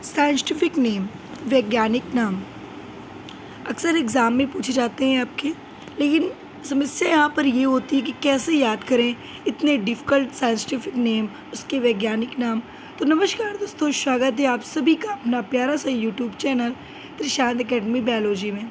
Scientific name, वैज्ञानिक नाम अक्सर एग्ज़ाम में पूछे जाते हैं आपके, लेकिन समस्या यहाँ पर ये होती है कि कैसे याद करें इतने डिफ़िकल्ट साइंटिफिक नेम, उसके वैज्ञानिक नाम। तो नमस्कार दोस्तों, स्वागत है आप सभी का अपना प्यारा सा YouTube channel Trishant academy biology में।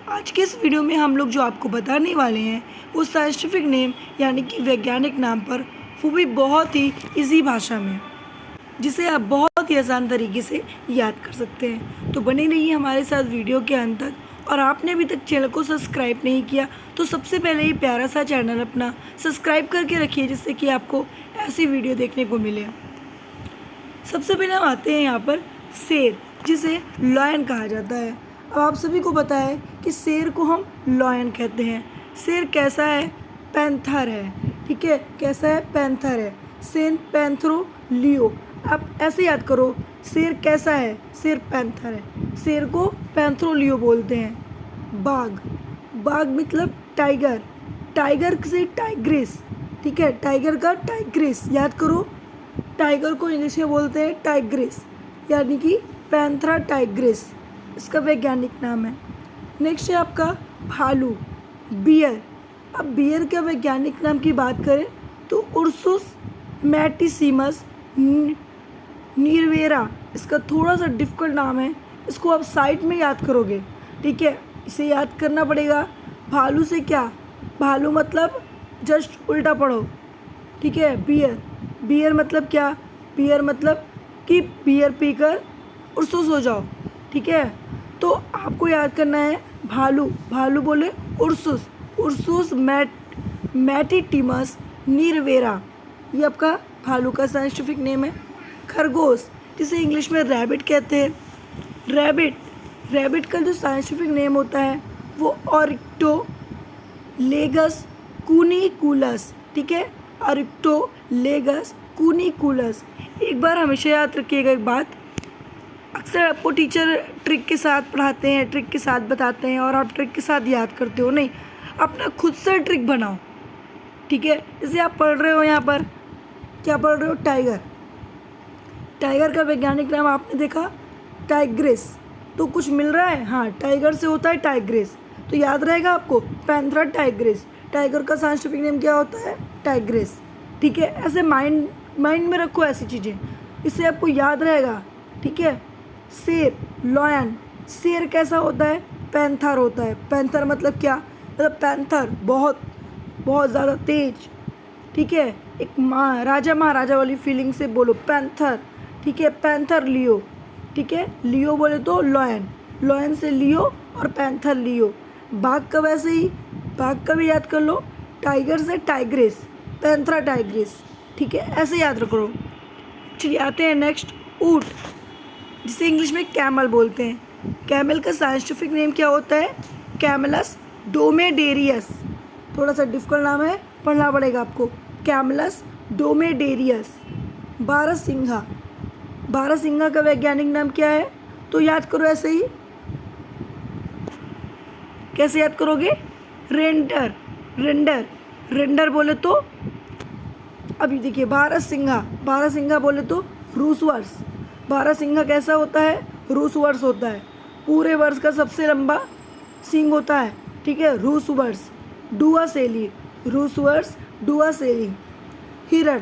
आज के इस वीडियो में हम लोग जो आपको बताने वाले हैं वो साइंटिफिक नेम यानी कि वैज्ञानिक नाम पर, वो भी बहुत ही ईजी भाषा में, जिसे आप बहुत ही आसान तरीके से याद कर सकते हैं। तो बने रहिए हमारे साथ वीडियो के अंत तक। और आपने अभी तक चैनल को सब्सक्राइब नहीं किया तो सबसे पहले ये प्यारा सा चैनल अपना सब्सक्राइब करके रखिए, जिससे कि आपको ऐसी वीडियो देखने को मिले। सबसे पहले हम आते हैं यहाँ पर शेर, जिसे लॉयन कहा जाता है। अब आप सभी को पता है कि शेर को हम लॉयन कहते हैं। शेर कैसा है? पैंथर है। ठीक है, कैसा है? पैंथर है। सेन पैंथरो लियो। आप ऐसे याद करो, शेर कैसा है? शेर पैंथर है। शेर को पैंथरोलियो बोलते हैं। बाघ, बाघ मतलब टाइगर, टाइगर से टाइग्रिस। ठीक है, टाइगर का टाइग्रिस याद करो। टाइगर को इंग्लिश में बोलते हैं टाइग्रिस, यानी कि पैंथरा टाइग्रिस इसका वैज्ञानिक नाम है। नेक्स्ट है आपका भालू, बियर। अब बियर के वैज्ञानिक नाम की बात करें तो उर्सुस मैटिसिमस निरवेरा, इसका थोड़ा सा डिफिकल्ट नाम है, इसको आप साइड में याद करोगे। ठीक है, इसे याद करना पड़ेगा। भालू से क्या? भालू मतलब जस्ट उल्टा पढ़ो। ठीक है, बियर, बियर मतलब क्या? बियर मतलब कि बियर पीकर उर्सुस हो जाओ। ठीक है, तो आपको याद करना है भालू, भालू बोले उर्सुस, उर्सुस मैटिटिमस निरवेरा, ये आपका भालू का साइंटिफिक नेम है। खरगोश, जिसे इंग्लिश में रैबिट कहते हैं। रैबिट, रैबिट का जो साइंटिफिक नेम होता है वो ऑरिक्टोलेगस कुनिकुलस। ठीक है, ऑरिक्टोलेगस कुनिकुलस। एक बार हमेशा याद रखिएगा एक बात, अक्सर आपको टीचर ट्रिक के साथ पढ़ाते हैं, ट्रिक के साथ बताते हैं और आप ट्रिक के साथ याद करते हो। नहीं, अपना खुद से ट्रिक बनाओ। ठीक है, जैसे आप पढ़ रहे हो, यहाँ पर क्या पढ़ रहे हो? टाइगर, टाइगर का वैज्ञानिक नाम आपने देखा टाइग्रिस, तो कुछ मिल रहा है। हाँ, टाइगर से होता है टाइग्रिस, तो याद रहेगा आपको पैंथरा टाइग्रिस। टाइगर का साइंटिफिक नेम क्या होता है? टाइग्रिस। ठीक है, ऐसे माइंड में रखो ऐसी चीज़ें, इससे आपको याद रहेगा। ठीक है, शेर, लॉयन। शेर कैसा होता है? पैंथर होता है। पैंथर मतलब क्या? मतलब पैंथर बहुत बहुत ज़्यादा तेज। ठीक है, एक राजा महाराजा वाली फीलिंग से बोलो पैंथर। ठीक है, पैंथर लियो। ठीक है, लियो बोले तो लॉयन, लॉयन से लियो और पैंथर लियो। बाघ का वैसे ही, बाघ का भी याद कर लो, टाइगर से टाइग्रिस, पैंथरा टाइग्रिस। ठीक है, ऐसे याद रखो। चलिए आते हैं नेक्स्ट, ऊँट, जिसे इंग्लिश में कैमल बोलते हैं। कैमल का साइंटिफिक नेम क्या होता है? कैमलस डोमेडेरियस। थोड़ा सा डिफिकल्ट नाम है, पढ़ना पड़ेगा आपको। कैमलस डोमेडेरियस। बारहसिंघा, बारहसिंघा का वैज्ञानिक नाम क्या है? तो याद करो ऐसे ही। कैसे याद करोगे? रेंडर, रेंडर, रेंडर बोले तो, अभी देखिए बारहसिंघा, बारहसिंघा बोले तो रूस वर्स। बारहसिंघा कैसा होता है? रूस वर्स होता है। पूरे वर्ष का सबसे लंबा सिंग होता है। ठीक है, रूस वर्स। डुआ सेली, रूस वर्स, डुआ सेली। हिरण,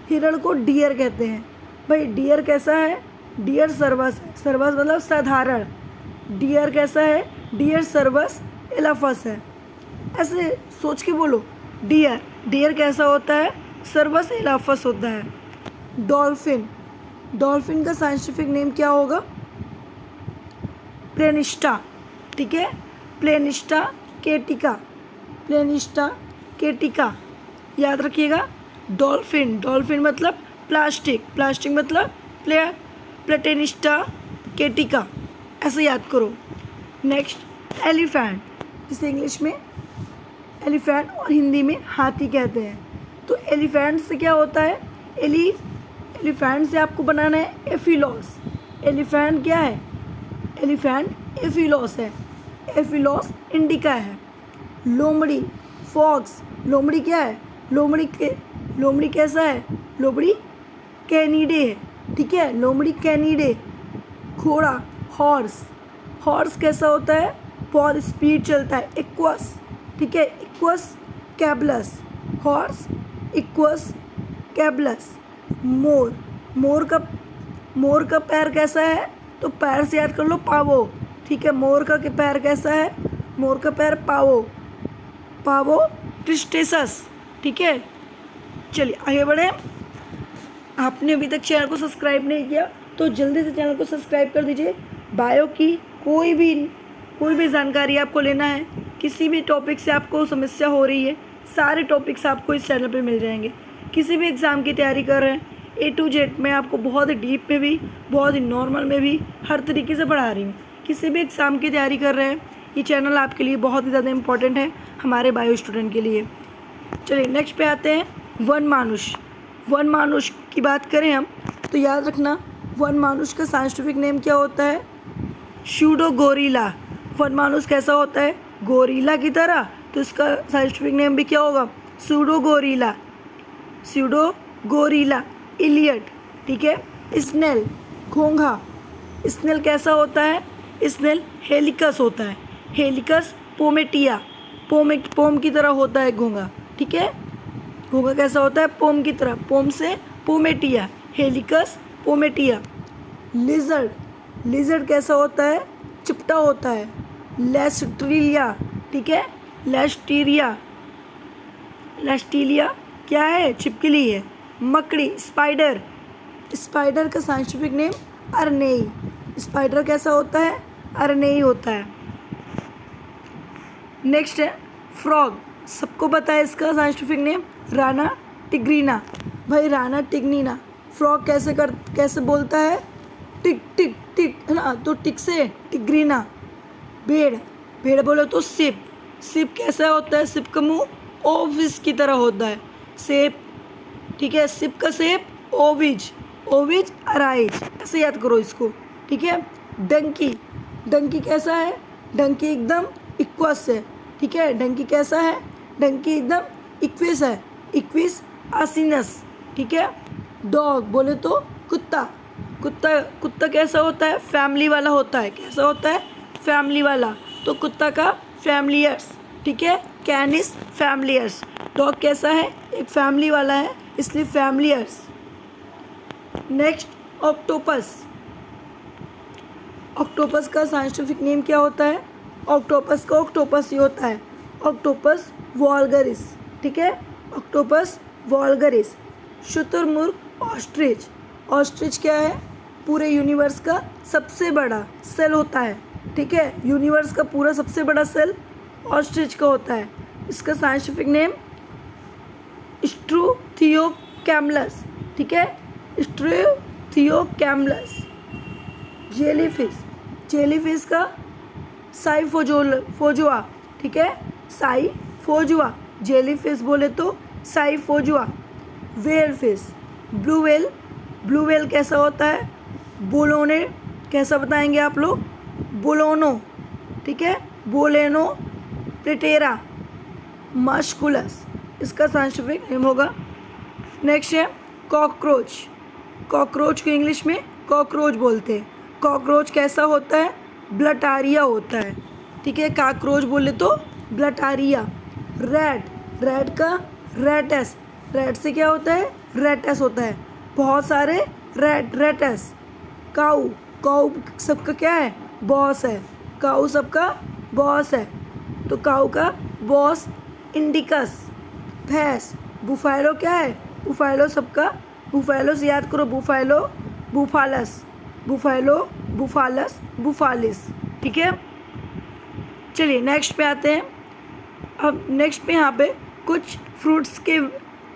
हिरण को डियर कहते हैं। भाई डियर कैसा है? डियर सर्वस है। सर्वस मतलब साधारण। डियर कैसा है? डियर सर्वस एलाफस है। ऐसे सोच के बोलो, डियर, डियर कैसा होता है? सर्वस एलाफस होता है। डॉल्फिन, डॉल्फिन का साइंटिफिक नेम क्या होगा? प्लेनिस्टा। ठीक है, प्लेनिस्टा केटिका, प्लेनिस्टा केटिका याद रखिएगा। डॉल्फिन, डॉल्फिन मतलब प्लास्टिक, प्लास्टिक मतलब प्लेटेनिस्टा केटिका, ऐसे याद करो। नेक्स्ट एलिफेंट, जिसे इंग्लिश में एलिफेंट और हिंदी में हाथी कहते हैं। तो एलिफेंट से क्या होता है? एलिफेंट से आपको बनाना है एफिलॉस। एलिफेंट क्या है? एलिफेंट एफिलॉस है। एफिलॉस इंडिका है। लोमड़ी, फॉक्स, लोमड़ी क्या है? लोमड़ी कैसा है? लोमड़ी कैनिडे है। ठीक है, लोमड़ी कैनिडे, घोड़ा, हॉर्स। हॉर्स कैसा होता है? बहुत स्पीड चलता है। इक्वस, ठीक है, equus caballus. Horse equus caballus. मोर, मोर का पैर कैसा है? तो पैर से याद कर लो, पावो, ठीक है। मोर का पैर कैसा है? मोर का पैर पावो, पावो ट्रिस्टेसस, ठीक है। चलिए आगे बढ़े। आपने अभी तक चैनल को सब्सक्राइब नहीं किया तो जल्दी से चैनल को सब्सक्राइब कर दीजिए। बायो की कोई भी जानकारी आपको लेना है, किसी भी टॉपिक से आपको समस्या हो रही है, सारे टॉपिक्स आपको इस चैनल पे मिल जाएंगे। किसी भी एग्ज़ाम की तैयारी कर रहे हैं, A to Z मैं आपको बहुत ही डीप में भी, बहुत ही नॉर्मल में भी, हर तरीके से पढ़ा रही हूँ। किसी भी एग्ज़ाम की तैयारी कर रहे हैं, ये चैनल आपके लिए बहुत ही ज़्यादा इम्पॉर्टेंट है, हमारे बायो स्टूडेंट के लिए। चलिए नेक्स्ट पे आते हैं। वन मानुष। वन मानुष की बात करें हम तो याद रखना, वन मानुष का साइंटिफिक नेम क्या होता है? Pseudo gorilla. वन मानुष कैसा होता है? गोरिल्ला की तरह, तो इसका साइंटिफिक नेम भी क्या होगा? Pseudo gorilla, pseudo gorilla. Elliot, ठीक है। स्नेल, घोंघा। स्नेल कैसा होता है? स्नेल हेलिकस होता है, हेलिकस पोमेटिया। पोम की तरह होता है घोंघा, ठीक है। घोंघा कैसा होता है? पोम की तरह, पोम से पोमेटिया, हेलिकस पोमेटिया। लिजर्ड, लिजर्ड कैसा होता है? चिपटा होता है, लेस्ट्रिलिया, ठीक है। लेस्टीरिया, लेस्टीलिया क्या है? छिपकली है। मकड़ी, स्पाइडर। स्पाइडर का साइंटिफिक नेम अरनेई। स्पाइडर कैसा होता है? अरनेई होता है। नेक्स्ट है फ्रॉग। सबको पता है इसका साइंटिफिक नेम? राना टिग्रीना। भाई राना टिग्रीना। फ्रॉग कैसे बोलता है? टिक टिक टिक, है ना, तो टिक से टिग्रीना। भेड़, भेड़ बोलो तो सिप। सिप कैसा होता है? सिप का मुंह ओविज की तरह होता है, सेप, ठीक है। सिप का सेप ओविज, ओविज अराइज, ऐसे याद करो इसको, ठीक है। डंकी, डंकी कैसा है? डंकी एकदम इक्वस है, ठीक है। डंकी कैसा है? डंकी एकदम इक्विस है, इक्विस आसिनस, ठीक है। डॉग बोले तो कुत्ता। कुत्ता कैसा होता है? फैमिली वाला होता है। कैसा होता है? फैमिली वाला, तो कुत्ता का फैमिलियर्स, ठीक है। कैनिस फैमिलियर्स। डॉग कैसा है? एक फैमिली वाला है, इसलिए फैमिलियर्स। Next octopus. ऑक्टोपस का साइंटिफिक नेम क्या होता है? ऑक्टोपस का ऑक्टोपस ही होता है, ऑक्टोपस वॉल्गरिस, ठीक है। ऑक्टोपस वॉल्गरिस। शुतुरमुर्ग, ऑस्ट्रिच। ऑस्ट्रिच क्या है? पूरे यूनिवर्स का सबसे बड़ा सेल होता है, ठीक है। यूनिवर्स का पूरा सबसे बड़ा सेल ऑस्ट्रिच का होता है। इसका साइंटिफिक नेम स्ट्रूथियोकैमलस, ठीक है। स्ट्रूथियोकैमलस। जेलीफिश, जेलीफिश का साइफोजुआ, ठीक है। साइफोजुआ, जेलीफिश बोले तो scyphozoa. Whale fish, blue whale. Blue whale कैसा होता है? बोलोने, कैसा बताएंगे आप लोग? बोलोनो, ठीक है। बोलेनो प्लेटेरा मस्कुलस, इसका साइंटिफिक नेम होगा। नेक्स्ट है कॉकरोच। कॉकरोच को इंग्लिश में कॉकरोच बोलते हैं। कॉकरोच कैसा होता है? ब्लटारिया होता है, ठीक है। कॉकरोच बोले तो ब्लटारिया। रैट, रैट का रैटस। रैट से क्या होता है? रैटस होता है, बहुत सारे रैटस। काऊ, काऊ सबका क्या है? बॉस है। काऊ सबका बॉस है, तो काऊ का बॉस इंडिकस। भैंस, बुफालो क्या है? बुफालो सबका, बुफालो से याद करो, बुफालो बुफालस, बुफालो बुफालस बुफालिस, ठीक है। चलिए नेक्स्ट पे आते हैं। अब नेक्स्ट पे यहाँ पे कुछ फ्रूट्स के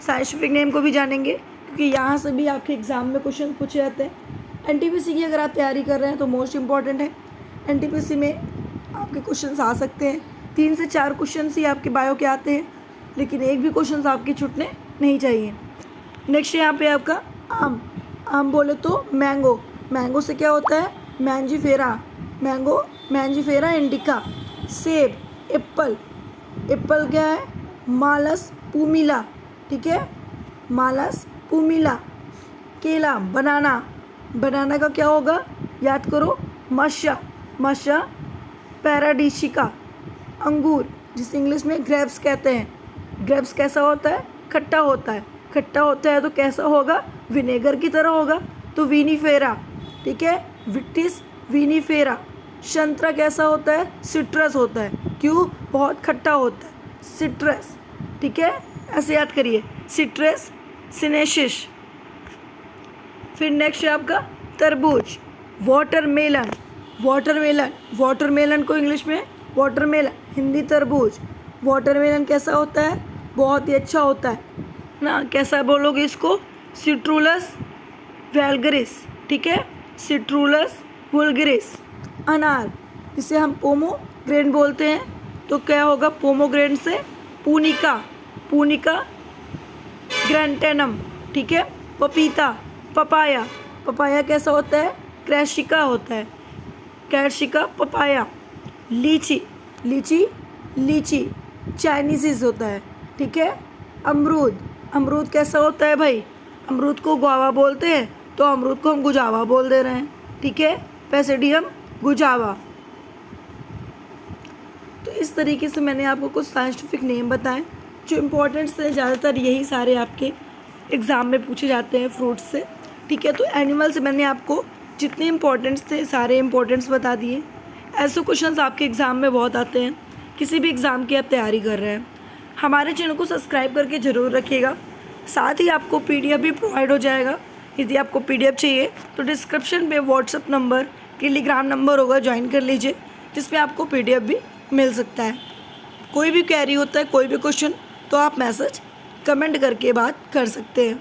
साइंटिफिक नेम को भी जानेंगे, क्योंकि यहाँ से भी आपके एग्ज़ाम में क्वेश्चन पूछे जाते हैं। एनटीपीसी की अगर आप तैयारी कर रहे हैं तो मोस्ट इम्पॉर्टेंट है। एनटीपीसी में आपके क्वेश्चंस आ सकते हैं, 3 से 4 क्वेश्चंस ही आपके बायो के आते हैं, लेकिन एक भी क्वेश्चंस आपके छूटने नहीं चाहिए। नेक्स्ट यहाँ पे आपका आम। आम बोले तो मैंगो। मैंगो से क्या होता है? Mangifera, mango Mangifera indica. सेब, एप्पल। एप्पल क्या है? मालस पुमिला, ठीक है। मालस पुमिला। केला, बनाना। बनाना का क्या होगा? याद करो, मशा, मशा पैराडीशिका, अंगूर जिसे इंग्लिश में ग्रेप्स कहते हैं। ग्रेप्स कैसा होता है? खट्टा होता है। खट्टा होता है तो कैसा होगा? विनेगर की तरह होगा, तो विनीफेरा, ठीक है, विक्टिस विनीफेरा। संतरा कैसा होता है? सिट्रस होता है। क्यों? बहुत खट्टा होता है, सिट्रस, ठीक है, ऐसे याद करिए, सिट्रस सिनेसिस। फिर नेक्स्ट है आपका तरबूज, वाटरमेलन, वाटरमेलन, वाटरमेलन को इंग्लिश में वाटरमेलन, हिंदी तरबूज। वाटरमेलन कैसा होता है? बहुत ही अच्छा होता है ना। कैसा बोलोगे इसको? सिट्रुलस वल्गरिस, ठीक है, सिट्रुलस वल्गरिस। अनार जिसे हम पोमोग्रेनेट बोलते हैं, तो क्या होगा? पोमोग्रेनेट से पुनिका, पुनिका ग्रैंटेनम, ठीक है। पपीता, पपाया, पपाया कैसा होता है? क्रैशिका होता है, क्रैशिका पपाया। लीची, लीची, लीची चाइनीज़ होता है, ठीक है। अमरूद, अमरूद कैसा होता है भाई? अमरूद को गुआवा बोलते हैं, तो अमरूद को हम गुजावा बोल दे रहे हैं, ठीक है, पैसिडियम गुजावा। तो इस तरीके से मैंने आपको कुछ साइंटिफिक नेम बताएं जो इम्पोर्टेंट थे। ज़्यादातर यही सारे आपके एग्ज़ाम में पूछे जाते हैं फ्रूट्स से, ठीक है। तो एनिमल से मैंने आपको जितने इम्पोर्टेंट्स थे सारे इम्पोर्टेंट्स बता दिए। ऐसे क्वेश्चंस आपके एग्ज़ाम में बहुत आते हैं, किसी भी एग्ज़ाम की आप तैयारी कर रहे हैं। हमारे चैनल को सब्सक्राइब करके ज़रूर रखिएगा। साथ ही आपको PDF भी प्रोवाइड हो जाएगा। यदि आपको PDF चाहिए तो डिस्क्रिप्शन में व्हाट्सएप नंबर, टेलीग्राम नंबर होगा, ज्वाइन कर लीजिए, जिसमें आपको PDF भी मिल सकता है। कोई भी क्वेरी होता है, कोई भी क्वेश्चन, तो आप मैसेज कमेंट करके बात कर सकते हैं।